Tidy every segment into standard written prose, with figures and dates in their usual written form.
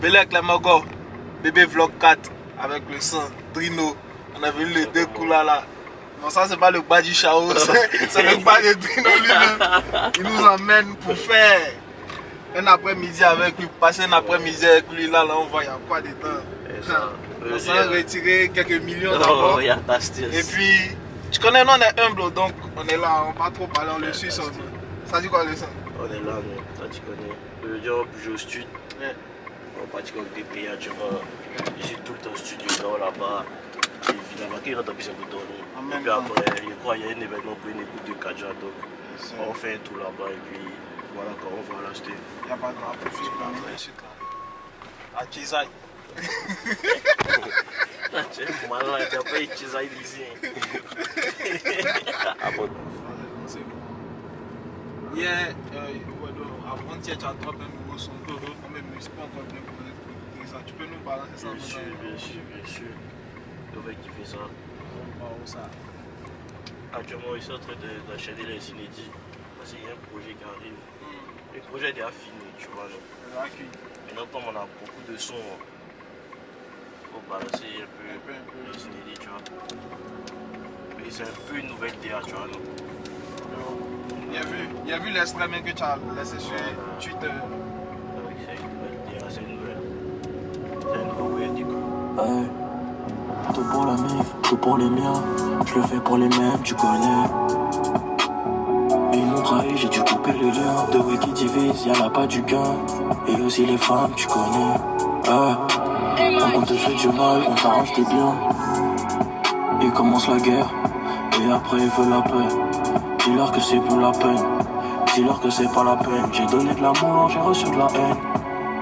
Belek Lamago, bébé vlog 4 avec le son Drino. On a vu les deux couleurs là. Non, ça c'est pas le bas du Chao, c'est le bas de Drino lui-même. Il nous emmène pour faire un après-midi avec lui, passer un après-midi avec lui là, on voit il y a quoi dedans. On s'en retirer quelques millions d'abord. Et puis, tu connais, nous on est humble donc on est là, on va pas trop parler, on le suit seulement. Ça dit quoi le son? On est là, mais ça tu connais. Le job, je au studio. On partit comme des pays, tu vois. J'ai tout le temps au studio là-bas. Évidemment, qui rentre en plus un peu dormir. Et puis après, je crois qu'il y a un événement pour une écoute de Kaja, donc on fait un tour là-bas et puis voilà quand on va l'acheter. Il n'y a pas de rapport, juste pour la suite là. À Chizaï. Tu m'as là, tu n'as pas eu Chizaï ici. Ah bon. Hier, avant-hier, tu as droppé un nouveau son. On ne m'explique pas encore bien pour écouter ça. Tu peux nous balancer ça? Bien sûr. Le mec qui fait ça. Où ça? Actuellement, ils sont en train d'enchaîner les inédits. Parce qu'il y a un projet qui arrive. Le projet est déjà fini, tu vois. Maintenant, comme on a beaucoup de sons, il faut balancer un peu les inédits, tu vois. Mais c'est un peu une nouvelle DA, tu vois. Il y a vu l'extrait même que tu as laissé sur Twitter. C'est une nouvelle DA, c'est une nouvelle. C'est un nouveau way, du coup. Hey, tout pour la mif, tout pour les miens. Je le fais pour les mêmes, tu connais. Ils m'ont trahi, j'ai dû couper le lien. De way qui divise, y'a là pas du gain. Et aussi les femmes, tu connais. Quand on te fait du mal, on t'arrache tes biens. Ils commencent la guerre, et après ils veulent la paix. Dis-leur que c'est plus la peine, dis-leur que c'est pas la peine. J'ai donné de l'amour, j'ai reçu de la haine.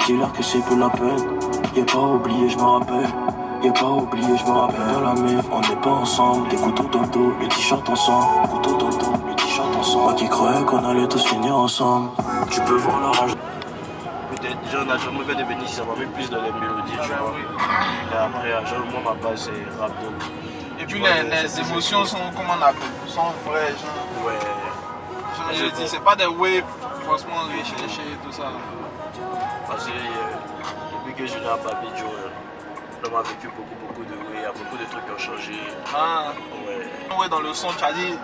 Dis-leur que c'est plus la peine. Y'a pas oublié, je me rappelle. Y'a pas oublié, je me rappelle. Dans la mif, on n'est pas ensemble. Des couteaux dans le dos, les t-shirts ensemble. Couteaux dans le dos, les t-shirts ensemble. Moi qui croyais qu'on allait tous finir ensemble. Tu peux voir la rage. Peut-être, on n'a jamais fait de Bénis, ça m'a mis plus dans les mélodies, tu vois. Et après, genre, moi, ma base, c'est rap donc. Et puis les émotions sont, comment on appelle, sont vraies, genre. Ouais. Je dis, c'est pas des waves forcément recherchés et tout ça. Parce que depuis que je suis à Babidjo, l'homme a vécu beaucoup de waves, il y a beaucoup de trucs qui ont changé. Ah. Ouais. Ouais, dans le son, tu as dit,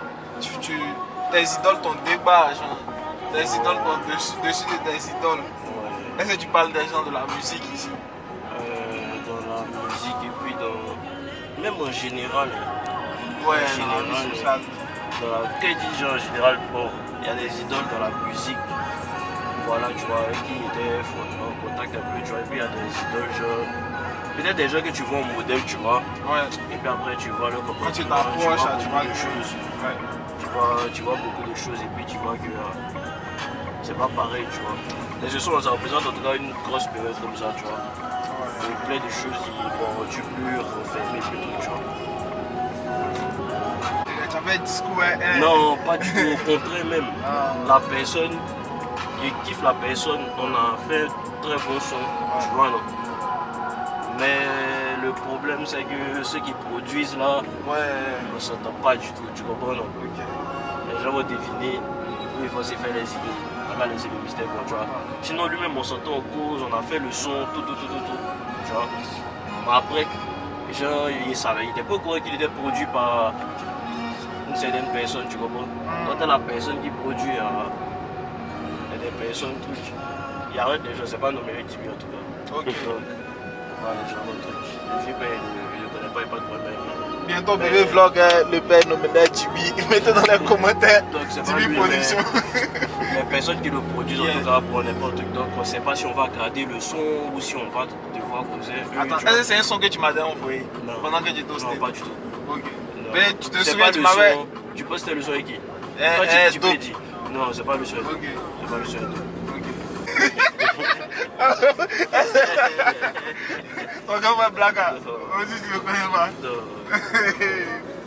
tes idoles t'ont débat, genre. Tes idoles t'ont dessus de tes idoles. Ouais. Est-ce que tu parles des gens de la musique ici? Dans la musique et puis même en général. Ouais, en général. Quand je dis genre en général, bon, il y a des idoles dans la musique. Voilà, tu vois, qui étaient en contact un peu, tu vois, et puis il y a des idoles, genre. Peut-être des gens que tu vois en modèle, tu vois. Ouais. Et puis après, tu vois le comportement. Quand tu t'approches, tu vois des choses. Ouais. Tu vois beaucoup de choses et puis tu vois que c'est pas pareil, tu vois. Les sons, ça représente en tout cas une grosse période comme ça, tu vois. Ouais. Et plein de choses qui vont tu plus renfermer plus trucs, tu vois. Tu avais un discours, Non, pas du tout, au contraire même. La personne, je kiffe la personne, on a fait un très bon son, tu vois, non. Mais le problème, c'est que ceux qui produisent là, on ne s'entend pas du tout, tu comprends, non? Les gens vont deviner où ils vont se faire les idées. On va laisser le mystère, tu vois. Sinon, lui-même, on s'entend en cause, on a fait le son, tout, tu vois. Mais après, genre, il n'était pas au courant qu'il était produit par une certaine personne, tu comprends. Quand tu as la personne qui produit, il y a des personnes, trucs. Il y a des gens, c'est pas nommé Tibi en tout cas. Ok. Donc, les gens, le truc. Le vieux père, il ne connaît pas, il n'y a pas de problème. Bientôt, bébé vlog, le père nommé Tibi. Mettez dans les commentaires. Donc, c'est pas Tibi lui, Production. Les personnes qui le produisent, en tout cas, pour n'importe quoi. Donc, on ne sait pas si on va garder le son ou si on va devoir causer. Attends, est-ce que c'est un son que tu m'as envoyé pendant que tu étais au Non, pas du tout. Ok. Mais tu te souviens, tu m'avais. Tu postais le son avec qui? Tu peux dire. Non, c'est pas le son. Ok. C'est pas le son. Ok. Ton gars va blague. Aussi, tu me connais pas.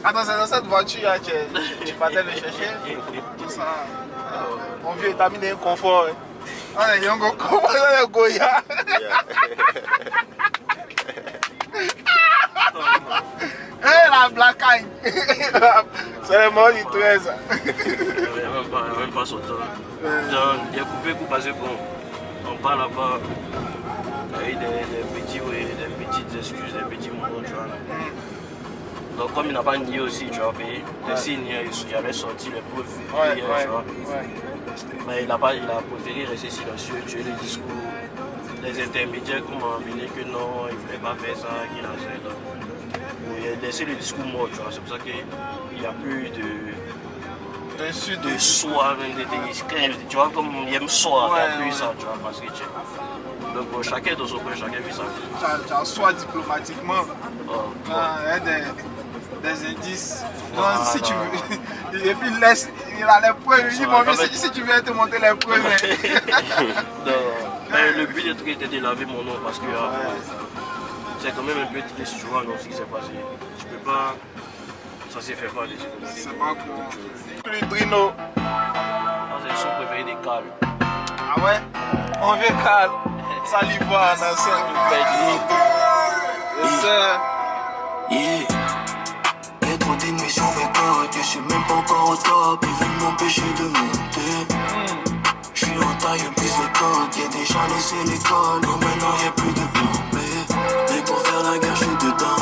Attends, c'est dans cette voiture là, tu partais le chercher. Tout ça. Mon vieux, t'as mis des confort. Ah, il y a un gros confort dans le Goya. Hé, la blacagne. C'est le mot du 13. Il n'y a même pas son temps. Il y a coupé coup parce que bon, on parle là-bas avec excuses, des petits mots, tu vois. Donc comme il n'a pas nié aussi, tu vois, s'il niait, il avait sorti les preuves, tu vois. Mais il a préféré rester silencieux, tuer les discours, les intermédiaires qui m'ont amené que non, il ne voulait pas faire ça, qu'il a fait. Donc, il a laissé le discours mort, tu vois. C'est pour ça qu'il n'y a plus de soi, même des tu vois, comme il aime soi, il n'y a plus ça, tu vois, parce que donc chacun dans son coin, chacun vit sa vie. Tu as soi diplomatiquement, des indices. Voilà. Donc, si tu veux, et puis il a les preuves, il dit mon fils, si tu veux te montrer les preuves. Mais le but du truc était de laver mon nom parce que c'est quand même un peu triste, tu vois, non, ce qui s'est passé. Tu peux pas. Ça s'est fait pas, les économies. C'est pas cool. Plus Drino. C'est le son préféré des Cal. Ah ouais? On veut Cal. Saliva, dans ça. Yeah. Y'a trop d'ennemis sur mes côtes, je suis même pas encore au top, ils veulent m'empêcher de monter. J'suis en taille, pisse les côtes, y'a déjà laissé l'école, non maintenant y'a plus de plan B. Mais pour faire la guerre, j'suis dedans.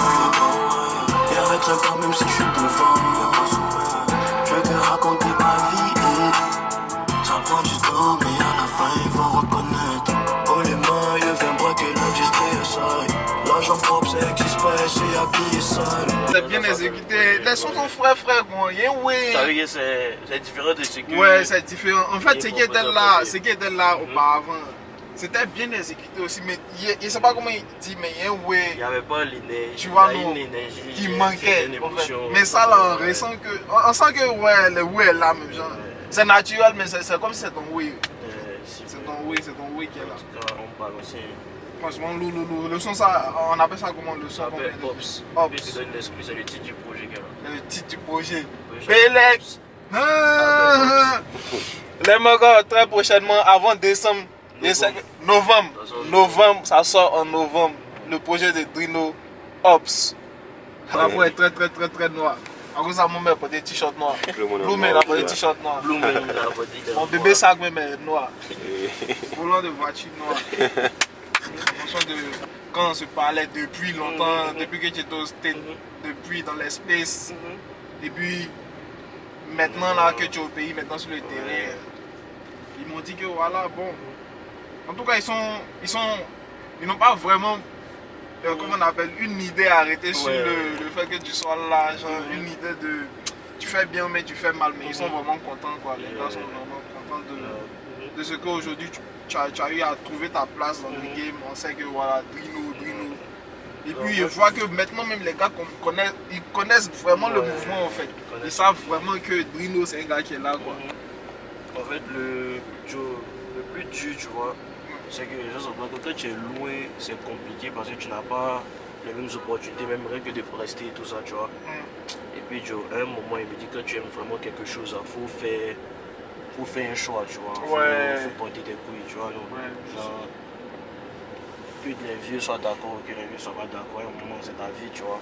Y'arrêterait pas même si j'suis devant. Je veux que raconter ma vie, ça prend du temps, mais à la fin ils vont reconnaître. Oh les mains, ils viennent braquer l'industrie, l'argent propre, ça existe pas, c'est habillé sale. C'est bien exécuté. Les sons sont frères, quoi. Yeah, ouais. Ça veut dire que c'est différent de ce que. Ouais, c'est différent. En fait, ce qui était là auparavant, c'était bien exécuté aussi. Mais je sais pas comment il dit, mais yeah, ouais. Il n'y avait pas l'énergie. Tu vois, il y a non. une énergie. Qui manquait. Une En fait. émotion. Mais ça, là, on sent que ouais, le ouais est là, même genre. C'est naturel, mais c'est comme si c'est ton oui. C'est ton oui qui est là. On parle aussi. Franchement, le son, ça, on appelle ça comment le son? Ça s'appelle Ops. Ops. Je te donne l'esprit, c'est le titre du projet. Le titre du projet. Oui, Pélex. Les gars, très prochainement, avant décembre, novembre, ça sort en novembre. Le projet de Drino, Ops. Ça va être très noir. En gros, ça m'a mis pour des t-shirts noirs. Blue là pour des t-shirts noirs. Mon bébé sac même est noir. Volant de voiture noire. Quand on se parlait depuis longtemps, depuis que tu étais au State, depuis dans l'espace, et puis maintenant là que tu es au pays, maintenant sur le terrain, ils m'ont dit que voilà, bon. En tout cas, ils n'ont pas vraiment, comment on appelle, une idée arrêtée sur le fait que tu sois là, genre une idée de tu fais bien mais tu fais mal, mais ils sont vraiment contents quoi. Les gars sont vraiment contents de ce qu'aujourd'hui tu as eu à trouver ta place dans le game. On sait que voilà, Drino. Et puis ils voient que maintenant même les gars ils connaissent vraiment le mouvement en fait. Ils savent vraiment que Drino c'est un gars qui est là quoi. En fait le plus dur tu vois, c'est que les gens sont que quand tu es loin c'est compliqué parce que tu n'as pas les mêmes opportunités, même rien que de rester et tout ça tu vois. Et puis Joe, à un moment il me dit quand tu aimes vraiment quelque chose, il faut faire un choix tu vois. Faut porter tes couilles tu vois. Genre, que les vieux soient d'accord ou que les vieux soient pas d'accord, à un moment c'est ta vie tu vois.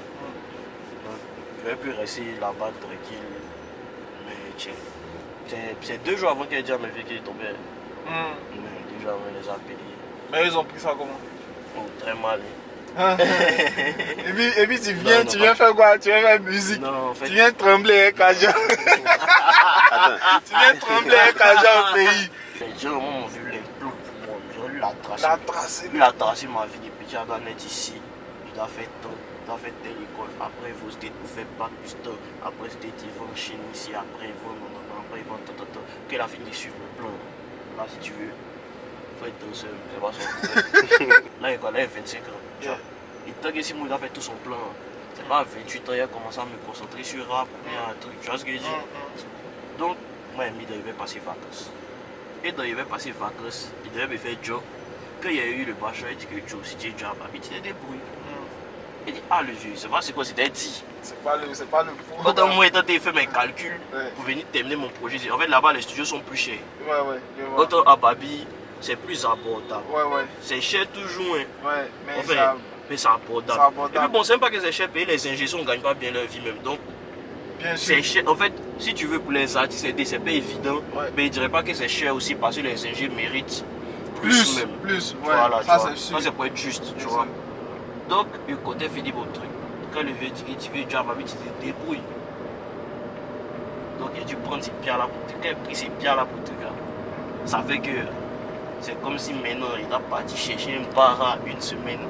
Donc je vais plus rester là-bas tranquille. Mais tiens, c'est 2 jours avant qu'elle dise à mes filles qu'il est tombé. Mais 2 jours avant les appels. Mais ils ont pris ça comment? Oh, très mal. Et puis tu viens faire quoi? Tu viens faire musique? Non, en fait, tu viens trembler un Kaja. Tu viens trembler un Kaja au pays. Les gens m'ont vu l'implo pour moi. Genre, lui a tracé ma vie depuis qu'il doit être ici. Il a fait telle école. Après, il faut State pour faire bac plus tard. Après, State, ils vont enchaîner ici. Après, ils vont après, ils vont qu'il a fini de suivre le plan. Là, si tu veux, il faut être danseur. C'est pas son problème. Là, il a 25 ans. Yeah. Et tant que Simon il a fait tout son plan, c'est pas à 28 ans il a commencé à me concentrer sur rap ou bien un truc, tu vois ce que je dis? Donc, moi il devait passer vacances. Et il devait passer vacances, il devait me faire job. Quand il y a eu le bachelor, il dit que Joe, si tu es job, tu te débrouilles. Il dit, le vieux, c'est pas c'est quoi, c'était dit. C'est pas le point. Quand moi j'ai fait mes calculs pour venir terminer mon projet, en fait là-bas les studios sont plus chers. Autant à Babi, c'est plus abordable. C'est cher toujours, mais c'est abordable. Et puis bon, c'est même pas que c'est cher, payer les ingénieurs ne gagnent pas bien leur vie même. Donc, c'est cher. En fait, si tu veux pour les artistes, c'est pas évident. Mais je dirais pas que c'est cher aussi parce que les ingénieurs méritent plus même. Plus, voilà, ça c'est sûr. Ça c'est pour être juste, tu vois. Donc, le côté fait dit bon truc. Quand le vieux dit que tu veux job, tu te débrouilles. Donc, il a dû prendre ses pieds là pour tout. Quand il a pris ses pieds là pour tout, ça fait que c'est comme si maintenant il a parti chercher un bar à une semaine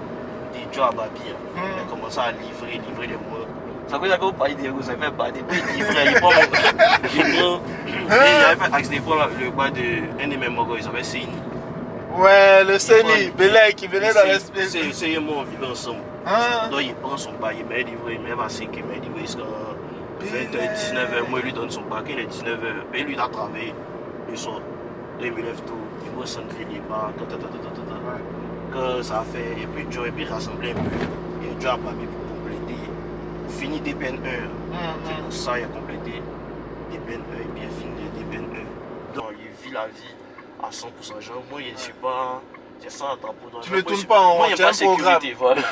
des jobs à Babi. Il a commencé à livrer les mots. Ça veut dire qu'on parle de vous avez pas des livrer. Il prend. Il avait fait accident pour le bois de un de mes mogos, il s'appelle Seini. Ouais, le Seini, Belay qui venait dans l'espèce. C'est un mot, on vivait ensemble. Donc il prend son bail, il met livré, il met à 5, il met livré jusqu'à 20h, 19h. Moi, il lui donne son paquet, il est 19h. Et lui, il a travaillé le soir. Il me lève tout, il va centrer les bars, que ça fait, et puis Joe, et puis rassembler un peu. Et Joe a pas mis pour compléter. Pour finir DPN 1. C'est pour ça qu'il a complété DPN 1 et puis il a fini DPN 1. Donc il vit la vie à 100%. Genre, moi, je ne suis pas. C'est ça, drapeau. Tu ne tournes pas en rond, tu as un programme. Voilà.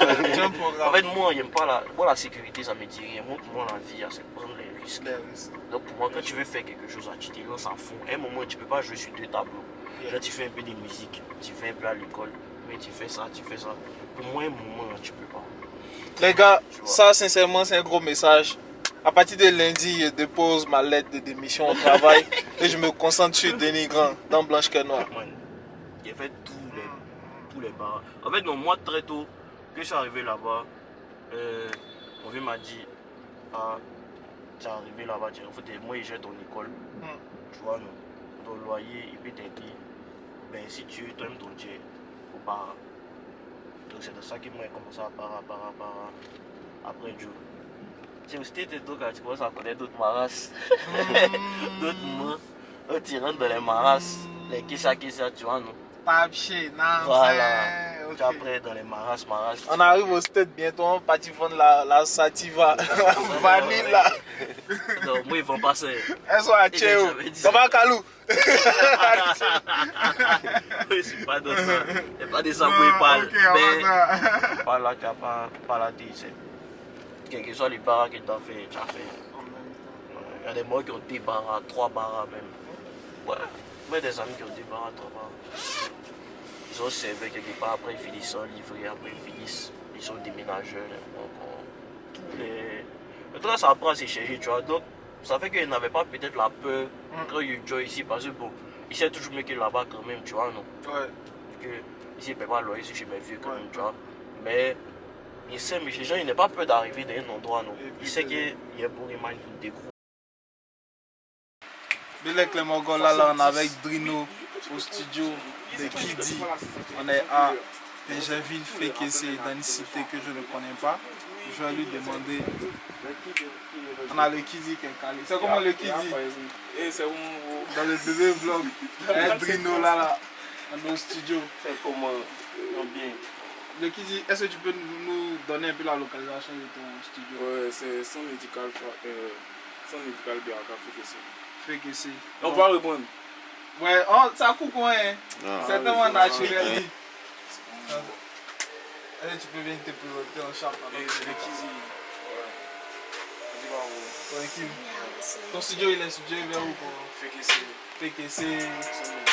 En fait, moi, j'aime pas la sécurité, ça me dit rien. Moi, pour moi, la vie, c'est prendre les risques. Donc, pour moi, quand tu veux faire quelque chose, tu te lances à fond. À un moment, tu ne peux pas jouer sur 2 tableaux. Là, tu fais un peu de musique, tu fais un peu à l'école, mais tu fais ça, tu fais ça. Pour moi, un moment, tu ne peux pas. Les gars, ça, sincèrement, c'est un gros message. À partir de lundi, je dépose ma lettre de démission au travail et je me concentre sur Denis Grand dans Blanche Cœur Noir. J'ai fait tous les bars. En fait, non, moi, très tôt, quand je suis arrivé là-bas, mon vieux m'a dit, ah, tu es arrivé là-bas, en fait, moi, j'ai ton école. Tu vois, non, ton loyer, il peut t'aider. Ben, si tu aimes ton Dieu, au bar. Donc, c'est de ça que moi, j'ai commencé à parer. Après, Dieu. Tu sais, tu commences à connaître d'autres marasses. D'autres mots. Tu rentres dans les marasses. Les kissa, tu vois, non? Papier, non. Voilà. Okay. Tu après dans les marasses. On arrive au stade bientôt, on va partir vendre la sativa. Vanille là. Non, moi ils vont passer. Elles sont à Tchéo. Comment Kalou? Je suis pas dans ça. Il n'y a pas de ça pour y parler. Mais pas là, tu n'as pas la tête. Quel que soit les bars que tu as fait, tu as fait. Il y a des mots qui ont des bars, 3 bars même. Ouais. Mais des amis qui ont des bars, 3 bars. Ils ont servi quelque part, après ils finissent en livrer, après ils finissent, ils sont déménageurs. Donc, tous les. En tout cas, ça apprend à se chercher, tu vois. Donc, ça fait qu'ils n'avaient pas peut-être la peur quand ils jouent ici, parce que bon, ils savent toujours mieux que là-bas quand même, tu vois, non? Ouais. Que ici, ils ne peuvent pas loyer chez mes vieux quand même, tu vois. Mais, ils savent, mais les gens, ils n'ont pas peur d'arriver dans un endroit, non? Ils savent qu'il y a pour Iman des groupes. Bilek les Mongols, là, on est avec Drino au studio de Kidi. On est à Pégerville, Fékessé, dans une cité que je ne connais pas. Je vais lui demander. On a le Kidi qui est calé. C'est comment le Kidi? Dans le deuxième vlog. Drino là, dans le studio. C'est comment bien. Le Kidi, est-ce que tu peux nous donner un peu la localisation de ton studio? Ouais, c'est son médical Bianca Fékessé. Fékessé. On va répondre. Ouais, ça coupe quoi, hein? C'est tellement naturel. Est-ce que tu peux venir te présenter en champ? C'est le Kizi. Tranquille. Ton studio, il est situé vers où? Fékessé. Fékessé.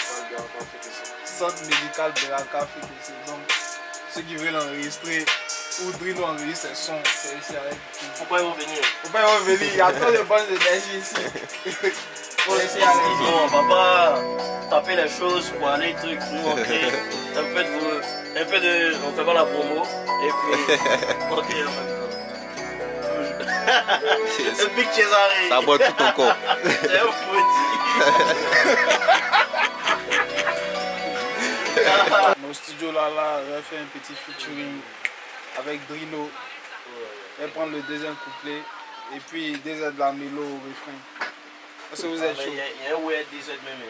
Centre médical Centre médical Bianca Fékessé. Beraka Fékessé. Donc, ceux qui veulent enregistrer ou Drino enregistrer ses sons, c'est ici avec. Pourquoi ils vont venir? Pourquoi ils vont venir? Il y a trop de bonnes énergies ici. Non, on va pas taper les choses pour aller truc. Nous on crée un peu de. On fait pas la promo. Et puis on crée en même temps. C'est Big Cesare. Ça boit tout ton corps. C'est un petit. Mon studio là, je vais faire un petit featuring avec Drino. Je vais prendre le deuxième couplet et puis des aides de la mélo au refrain. Est-ce que vous êtes chaud? Il y a un way à 17 même.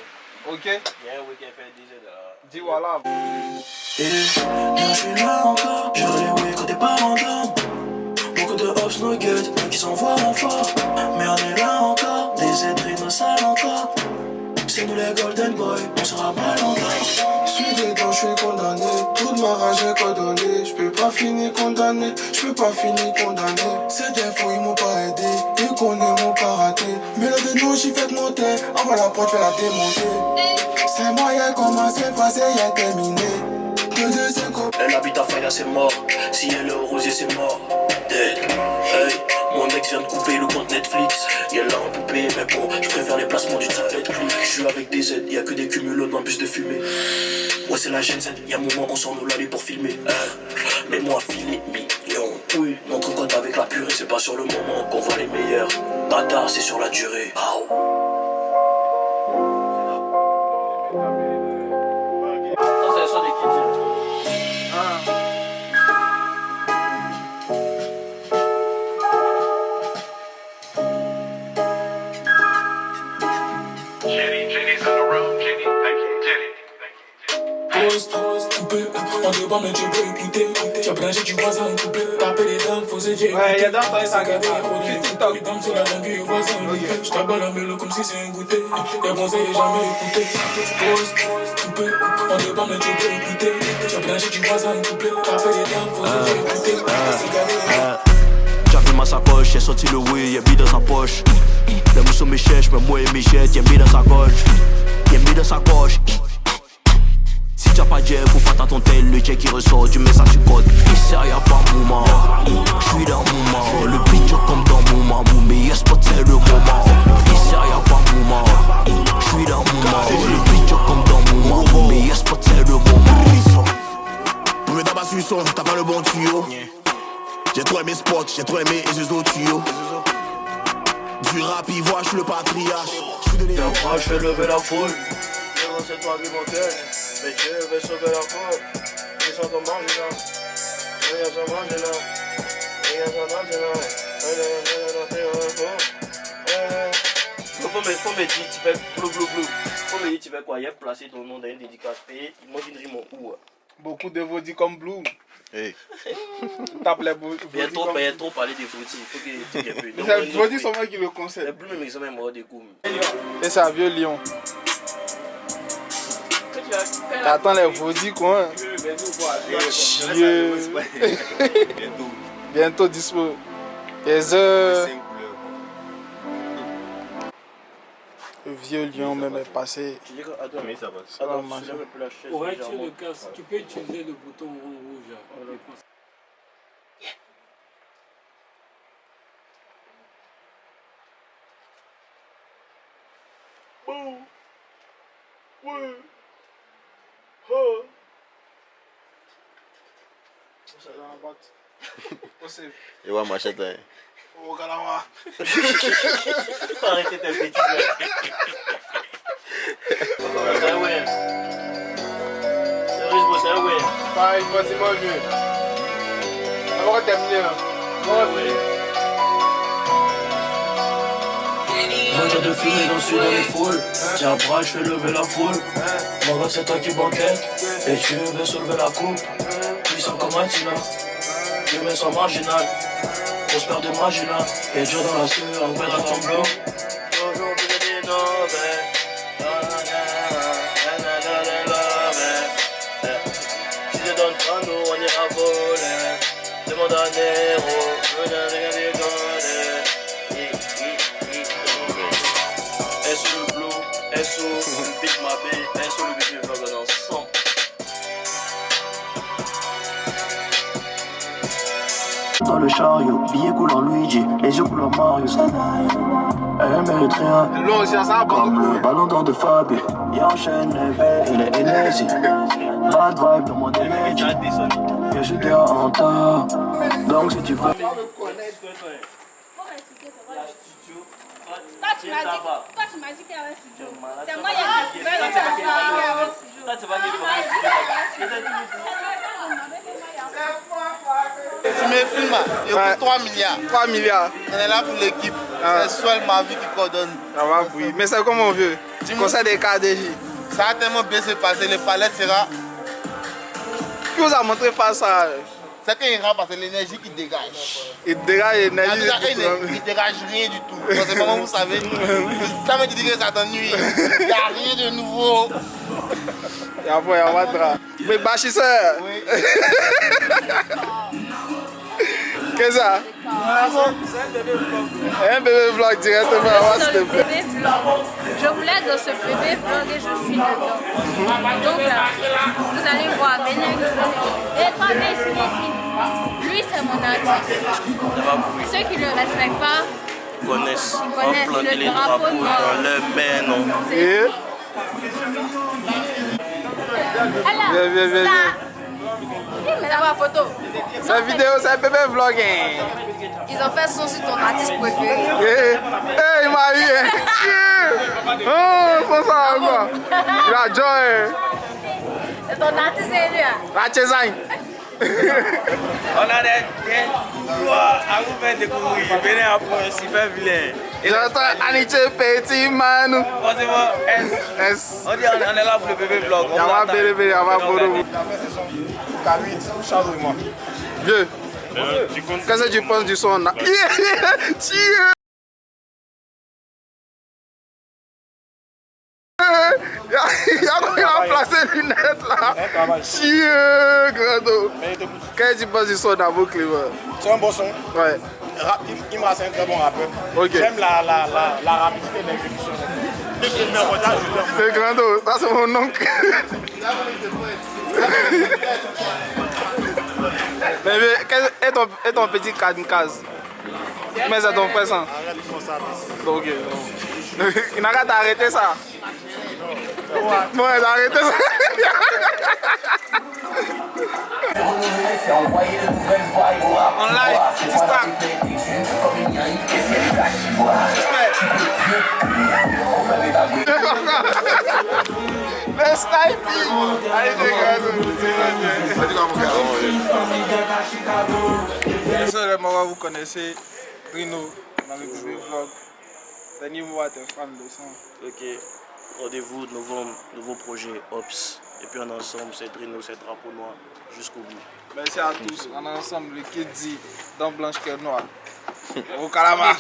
Ok? Il y a un way qui a fait 17 là. Dis voilà. Je suis là encore, je l'ai quand t'es pas en dame. Beaucoup de hops no get, mais qui s'envoient en fort. Mais on est là encore, des êtres innocents encore. C'est nous les golden boys, on sera pas longtemps. Je suis dedans, je suis condamné. Toute ma rage est condamnée. Je peux pas finir condamné. Ces défauts ils m'ont pas aidé. Ils connaissent mon karaté. Mais là de nous j'y fais monter. Envoie la porte, fais la démonter. C'est moyen commencé, passé, y'a terminé. que des syncopes. Elle habite à Faya, c'est mort. Si elle est au rosier, c'est mort. Dead. Hey, mon ex vient de couper le compte Netflix. Y'a l'a en poupée, mais bon, je préfère les placements du tablette clic. Je suis avec des Z, y'a que des cumulots dans bus de fumée. Ouais, c'est la Gen Z, y'a un moment, on s'en nous l'aller pour filmer. Mais moi, filet million. Oui, notre compte avec la purée, c'est pas sur le moment qu'on voit les meilleurs. Tata, c'est sur la durée. Aouh. Ça, c'est le son des kids. Coupé, on débat mais tu peux écouter. Tu as branché du voisin coupé. Taper les dames, faut se dire. Ouais, y'a dans ça, les dames c'est la dingue, voisin. Je t'abats la mêle comme si c'est un goûter. Les conseils jamais écouté. Coupé, on débat mais tu peux écouter. Tu as branché du voisin coupé. Taper les dames, faut se dire écouter. T'as vu ma sacoche, j'ai sorti le oui, y'a mis dans sa poche. Les mousseaux me cherchent, mais moi et mes jettes, y'a mis dans sa gorge. Y'a mis dans sa poche. Si t'as pas de jet, faut faire à ton tel, le jet qui ressort du message sur code. Ici y'a pas moment, j'suis dans mon moment. Le beat je tombe dans mon moment, mais yes pas c'est le moment. Ici y'a pas moment, j'suis dans mon moment. Le beat je tombe dans mon moment, mais yes pas c'est le moment. Pour me tabac sur le son, t'as pas le bon tuyau. J'ai trop aimé spot, j'ai trop aimé et autres tuyaux. Du rap, il voit, j'suis le patriarche. Et après j'fais lever la foule. C'est toi qui m'en gueule, mais Dieu veut sauver la faute. Ils sont comme marginal, ils sont marginal, ils sont marginal. Faut me dire, tu fais blou blou blou. Faut me dire, tu fais quoi? Il a placé ton nom dans une dédicace payée. Imagine mon où? Beaucoup de vaudis comme Bloom. Hey. Tape les Il y a trop parlé des vaudis, il faut que tu aies plus. Les vaudis sont moi qui le Les conseillent. Bloom, ils sont même morts des coups. Et c'est un vieux lion. T'attends les vaudis quoi. Chieux. Bientôt dispo. Les heures. Le vieux lion même est passé. Pour retirer le casque, tu peux utiliser le bouton rouge. Et ouais, machette. Oh, Galawa. Arrêtez tes petits gars. C'est un ouais. C'est risque, c'est un ouais. Pareil, vas-y, moi, vieux. D'abord, terminé. Moteur de fumée dans celui dans les foules. Tiens, bras, je fais lever la foule. Mon gars, c'est toi qui banquette. Et tu veux soulever la coupe. Puissant comme un tina. Tu mets son marginal. Prospère de marginal. Et Dieu dans la sueur, on perd ton bloc. Si je donne pas nous, on ira voler. Demande à Nero, venez regarder SO le blue, SO le beat ma baie, SO le beat de vlog ensemble. Dans le chariot, billet couleur Luigi, les yeux couleur Mario. Elle mérite rien, L'eau aussi, ça va comme le ballon d'or de Fabio. Il enchaîne les verres et les énergies. Bad vibe dans mon énergie. Et je suis en retard. Donc si tu veux. Toi, tu m'as dit qu'il y avait un studio. C'est moi qui ai découvert le studio. Toi, tu vas dire Tu me filmes, il y a 3 milliards. 3 milliards. On est là pour l'équipe. C'est Swell ma vie qui coordonne. Ça va bouillir. Mais c'est comment, vieux? Conseil des KDJ. Ça a tellement bien se passer, le palais sera. Qui vous a montré face à. C'est qu'il ira parce que l'énergie qui dégage. Il dégage l'énergie. Il dégage rien du tout. Parce que comment vous savez, ça veut dire que ça t'ennuie. Il n'y a rien de nouveau. Il y a pas de drap. Mais bâchisseur. Oui. Qu'est-ce que ça? C'est un bébé vlog. Un bébé vlog directement. Sur le bébé vlog. Je voulais être dans ce bébé vlog et je suis dedans. Donc vous allez voir, venez. Et toi, viens ici. Lui, c'est mon artiste. Ceux qui ne le respectent pas, connaissent. ils connaissent Planter les le drapeau drapeaux noir. dans leur main, non. Et Alors, viens. ça va, photo. Sa vidéo, c'est bébé vlog. Ils ont fait son sur ton artiste préféré. Il m'a eu. Oh, c'est ça encore. Il a joy. C'est ton artiste, c'est lui. La Chesagne. On a des droits à vous faire découvrir. Venez après, super vilain. J'entends Aniche Petit Manu. On dit S. On dit on est là pour le bébé vlog. Il y a ma bébé, il y a ma bourreau. Camille, Charles et moi. Vieux. Qu'est-ce que tu penses du son là? Il a placé les lunettes là. Chieux, grando. Qu'est-ce que tu penses du son d'Abo Cleaver? C'est un bon son. Ouais. Il m'a c'est un très bon rappeur. Ok. J'aime la rapidité de l'exécution. C'est grando, ça c'est mon oncle. Mais et ton petit kamikaze? Mais c'est ton frère ça? Arrête de faire ça. Ok, non. Il n'a qu'à t'arrêter ça. Bon, il a arrêté ça. En live, petit stack. Le sniping. Allez, Bien sûr, les Marois, vous connaissez Drino dans le bébé vlog. Dernier mot à tes fans de son. Ok, rendez-vous nouveau projet Ops. Et puis en ensemble, c'est Drino, c'est Drapeau Noir jusqu'au bout. Merci à tous. En ensemble, le Kid dit dans Blanche Cœur Noir. Au calamar.